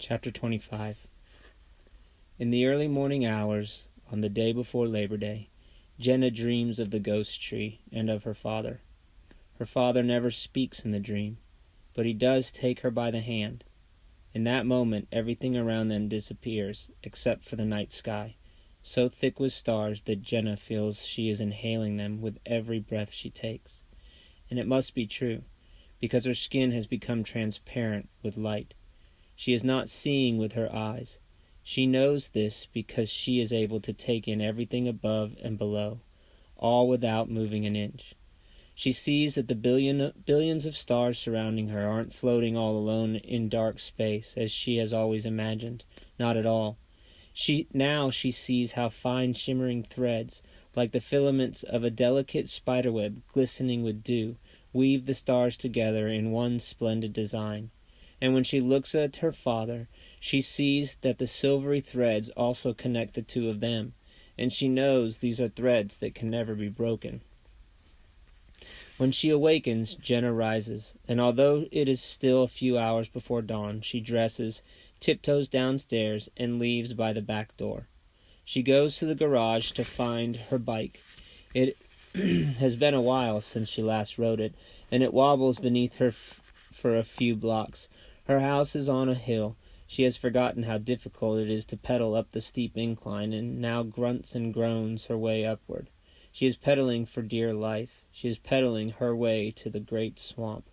Chapter 25. In the early morning hours, on the day before Labor Day, Jenna dreams of the ghost tree and of her father. Her father never speaks in the dream, but he does take her by the hand. In that moment, everything around them disappears, except for the night sky, so thick with stars that Jenna feels she is inhaling them with every breath she takes. And it must be true, because her skin has become transparent with light. She is not seeing with her eyes. She knows this because she is able to take in everything above and below, all without moving an inch. She sees that the billions of stars surrounding her aren't floating all alone in dark space as she has always imagined. Not at all. Now she sees how fine shimmering threads, like the filaments of a delicate spiderweb glistening with dew, weave the stars together in one splendid design. And when she looks at her father, she sees that the silvery threads also connect the two of them, and she knows these are threads that can never be broken. When she awakens, Jenna rises, and although it is still a few hours before dawn, she dresses, tiptoes downstairs, and leaves by the back door. She goes to the garage to find her bike. It has been a while since she last rode it, and it wobbles beneath her for a few blocks. Her house is on a hill. She has forgotten how difficult it is to pedal up the steep incline, and now grunts and groans her way upward. She is pedaling for dear life. She is pedaling her way to the great swamp.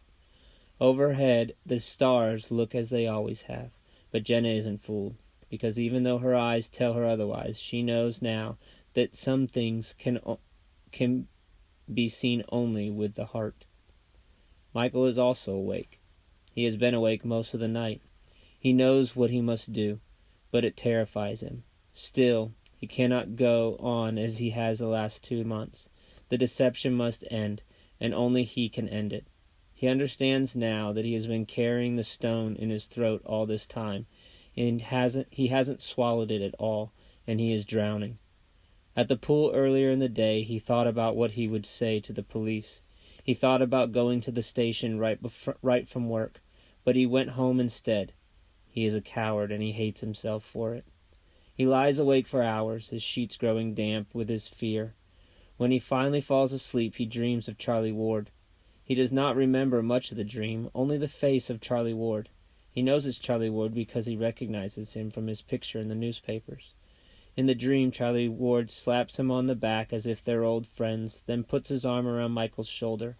Overhead, the stars look as they always have, but Jenna isn't fooled, because even though her eyes tell her otherwise, she knows now that some things can be seen only with the heart. Michael is also awake. He has been awake most of the night. He knows what he must do, but it terrifies him. Still, he cannot go on as he has the last 2 months. The deception must end, and only he can end it. He understands now that he has been carrying the stone in his throat all this time, and he hasn't swallowed it at all, and he is drowning. At the pool earlier in the day, he thought about what he would say to the police. He thought about going to the station right from work, but he went home instead. He is a coward, and he hates himself for it. He lies awake for hours, his sheets growing damp with his fear. When he finally falls asleep, he dreams of Charlie Ward. He does not remember much of the dream, only the face of Charlie Ward. He knows it's Charlie Ward because he recognizes him from his picture in the newspapers. In the dream, Charlie Ward slaps him on the back as if they're old friends, then puts his arm around Michael's shoulder.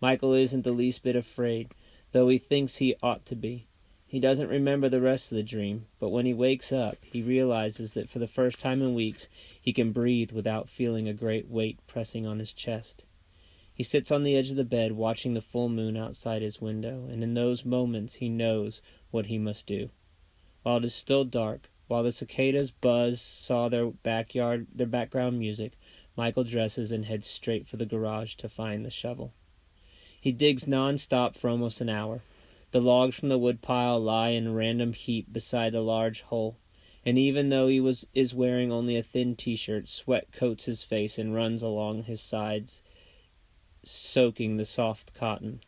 Michael isn't the least bit afraid, though he thinks he ought to be. He doesn't remember the rest of the dream, but when he wakes up, he realizes that for the first time in weeks, he can breathe without feeling a great weight pressing on his chest. He sits on the edge of the bed watching the full moon outside his window, and in those moments he knows what he must do. While it is still dark, while the cicadas buzz saw their background music, Michael dresses and heads straight for the garage to find the shovel. He digs non-stop for almost an hour. The logs from the woodpile lie in random heap beside the large hole, and even though he is wearing only a thin t-shirt, sweat coats his face and runs along his sides, soaking the soft cotton.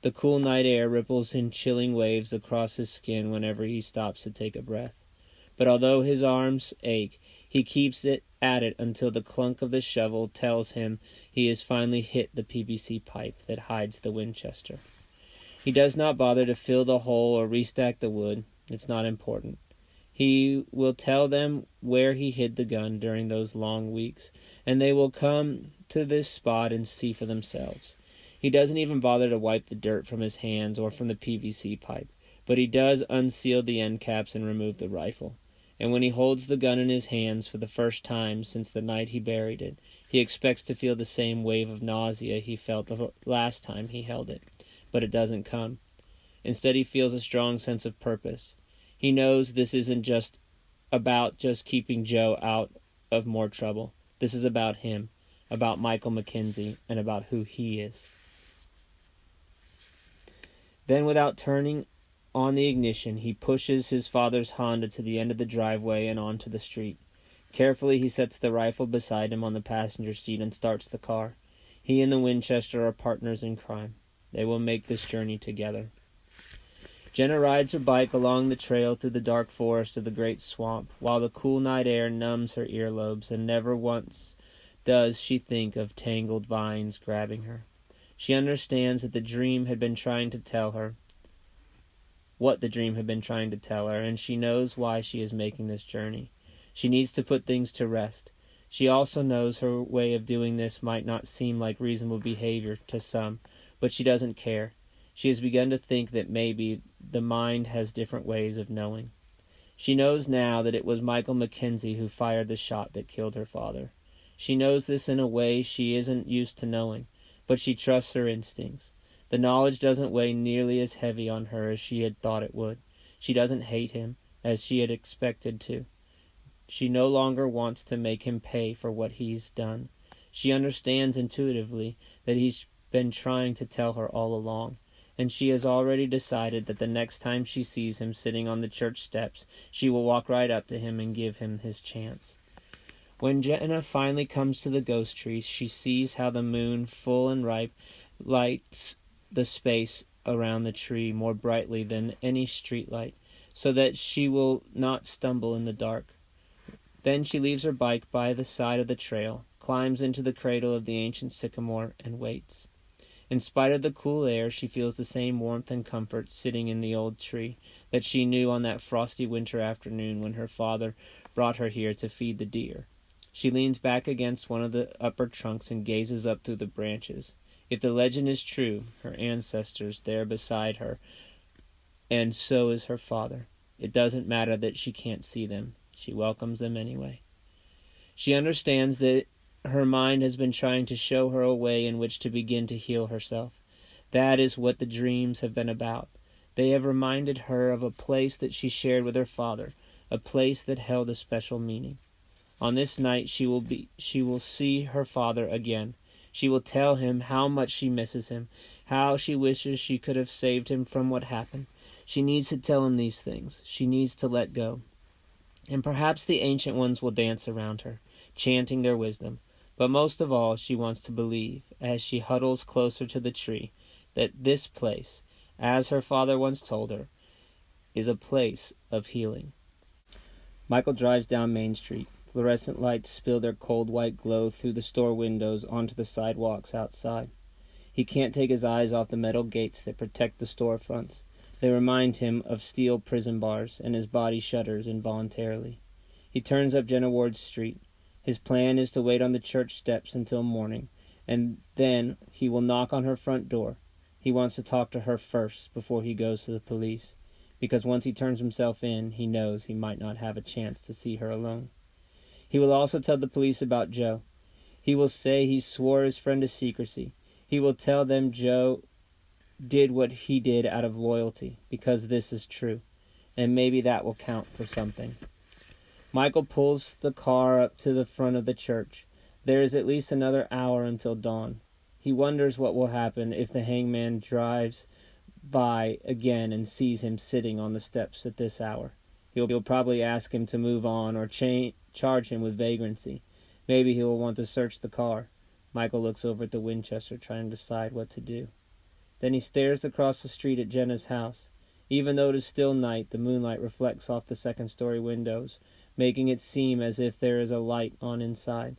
The cool night air ripples in chilling waves across his skin whenever he stops to take a breath. But although his arms ache, he keeps at it until the clunk of the shovel tells him he has finally hit the PVC pipe that hides the Winchester. He does not bother to fill the hole or restack the wood. It's not important. He will tell them where he hid the gun during those long weeks, and they will come to this spot and see for themselves. He doesn't even bother to wipe the dirt from his hands or from the PVC pipe, but he does unseal the end caps and remove the rifle. And when he holds the gun in his hands for the first time since the night he buried it, he expects to feel the same wave of nausea he felt the last time he held it. But it doesn't come. Instead, he feels a strong sense of purpose. He knows this isn't just about keeping Joe out of more trouble. This is about him, about Michael McKenzie, and about who he is. Then, without turning on the ignition, he pushes his father's Honda to the end of the driveway and onto the street. Carefully, he sets the rifle beside him on the passenger seat and starts the car. He and the Winchester are partners in crime. They will make this journey together. Jenna rides her bike along the trail through the dark forest of the great swamp, while the cool night air numbs her earlobes, and never once does she think of tangled vines grabbing her. She understands that the dream had been trying to tell her what the dream had been trying to tell her, and she knows why she is making this journey. She needs to put things to rest. She also knows her way of doing this might not seem like reasonable behavior to some, but she doesn't care. She has begun to think that maybe the mind has different ways of knowing. She knows now that it was Michael Mackenzie who fired the shot that killed her father. She knows this in a way she isn't used to knowing, but she trusts her instincts. The knowledge doesn't weigh nearly as heavy on her as she had thought it would. She doesn't hate him, as she had expected to. She no longer wants to make him pay for what he's done. She understands intuitively that he's been trying to tell her all along, and she has already decided that the next time she sees him sitting on the church steps, she will walk right up to him and give him his chance. When Jenna finally comes to the ghost tree, she sees how the moon, full and ripe, lights the space around the tree more brightly than any street light, so that she will not stumble in the dark. Then she leaves her bike by the side of the trail, climbs into the cradle of the ancient sycamore, and waits. In spite of the cool air, she feels the same warmth and comfort sitting in the old tree that she knew on that frosty winter afternoon when her father brought her here to feed the deer. She leans back against one of the upper trunks and gazes up through the branches. If the legend is true, her ancestors there beside her, and so is her father. It doesn't matter that she can't see them. She welcomes them anyway. She understands that her mind has been trying to show her a way in which to begin to heal herself. That is what the dreams have been about. They have reminded her of a place that she shared with her father, a place that held a special meaning. On this night she will see her father again. She will tell him how much she misses him, how she wishes she could have saved him from what happened. She needs to tell him these things. She needs to let go. And perhaps the ancient ones will dance around her, chanting their wisdom. But most of all, she wants to believe, as she huddles closer to the tree, that this place, as her father once told her, is a place of healing. Michael drives down Main Street. Fluorescent lights spill their cold white glow through the store windows onto the sidewalks outside. He can't take his eyes off the metal gates that protect the storefronts. They remind him of steel prison bars, and his body shudders involuntarily. He turns up Jenna Ward's street. His plan is to wait on the church steps until morning, and then he will knock on her front door. He wants to talk to her first before he goes to the police, because once he turns himself in, he knows he might not have a chance to see her alone. He will also tell the police about Joe. He will say he swore his friend to secrecy. He will tell them Joe did what he did out of loyalty, because this is true, and maybe that will count for something. Michael pulls the car up to the front of the church. There is at least another hour until dawn. He wonders what will happen if the hangman drives by again and sees him sitting on the steps at this hour. He'll probably ask him to move on or charge him with vagrancy. Maybe he will want to search the car. Michael looks over at the Winchester, trying to decide what to do. Then he stares across the street at Jenna's house. Even though it is still night, the moonlight reflects off the second-story windows, making it seem as if there is a light on inside.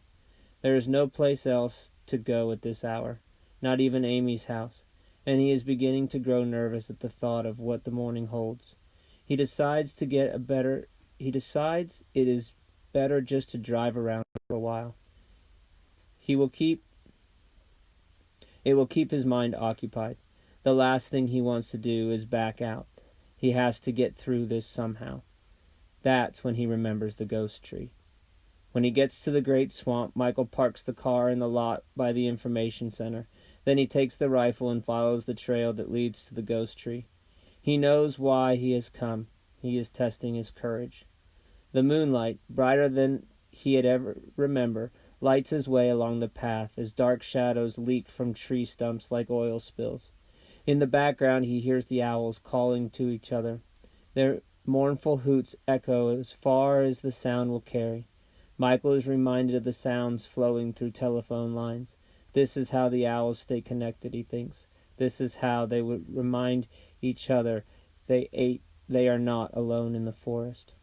There is no place else to go at this hour, not even Amy's house, and he is beginning to grow nervous at the thought of what the morning holds. He decides it is better just to drive around for a while. It will keep his mind occupied. The last thing he wants to do is back out. He has to get through this somehow. That's when he remembers the ghost tree. When he gets to the great swamp, Michael parks the car in the lot by the information center. Then he takes the rifle and follows the trail that leads to the ghost tree. He knows why he has come. He is testing his courage. The moonlight, brighter than he had ever remembered, lights his way along the path as dark shadows leak from tree stumps like oil spills. In the background, he hears the owls calling to each other. Their mournful hoots echo as far as the sound will carry. Michael is reminded of the sounds flowing through telephone lines. This is how the owls stay connected, he thinks. This is how they would remind each other they are not alone in the forest.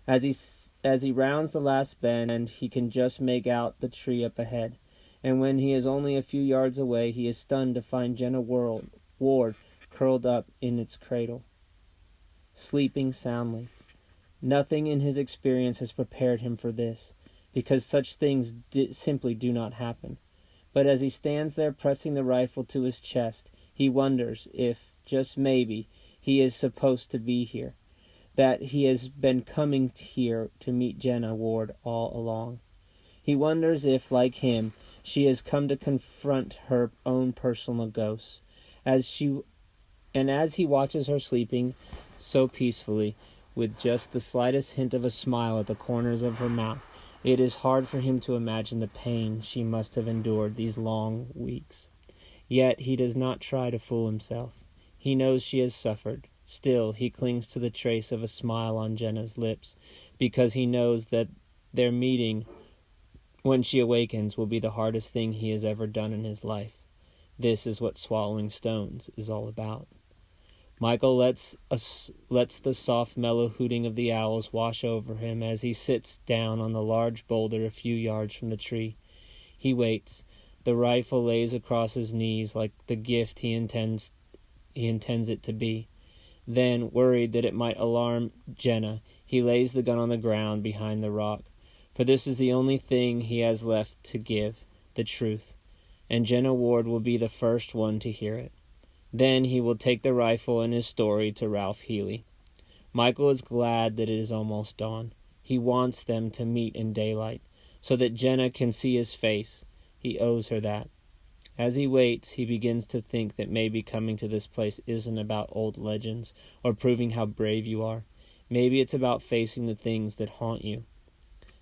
As he rounds the last bend, he can just make out the tree up ahead, and when he is only a few yards away, he is stunned to find Jenna Ward curled up in its cradle, sleeping soundly. Nothing in his experience has prepared him for this, because such things simply do not happen. But as he stands there pressing the rifle to his chest, he wonders if, just maybe, he is supposed to be here, that he has been coming here to meet Jenna Ward all along. He wonders if, like him, she has come to confront her own personal ghosts. As he watches her sleeping so peacefully, with just the slightest hint of a smile at the corners of her mouth, it is hard for him to imagine the pain she must have endured these long weeks. Yet he does not try to fool himself. He knows she has suffered. Still, he clings to the trace of a smile on Jenna's lips, because he knows that their meeting, when she awakens, will be the hardest thing he has ever done in his life. This is what swallowing stones is all about. Michael lets the soft, mellow hooting of the owls wash over him as he sits down on the large boulder a few yards from the tree. He waits. The rifle lays across his knees like the gift he intends it to be. Then, worried that it might alarm Jenna, he lays the gun on the ground behind the rock. For this is the only thing he has left to give, the truth, and Jenna Ward will be the first one to hear it. Then he will take the rifle and his story to Ralph Healy. Michael is glad that it is almost dawn. He wants them to meet in daylight, so that Jenna can see his face. He owes her that. As he waits, he begins to think that maybe coming to this place isn't about old legends or proving how brave you are. Maybe it's about facing the things that haunt you.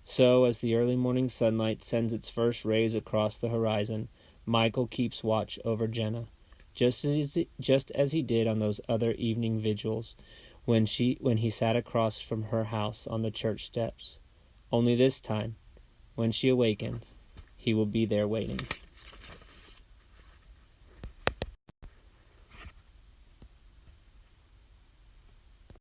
So, as the early morning sunlight sends its first rays across the horizon, Michael keeps watch over Jenna, just as he did on those other evening vigils when he sat across from her house on the church steps. Only this time, when she awakens, he will be there waiting.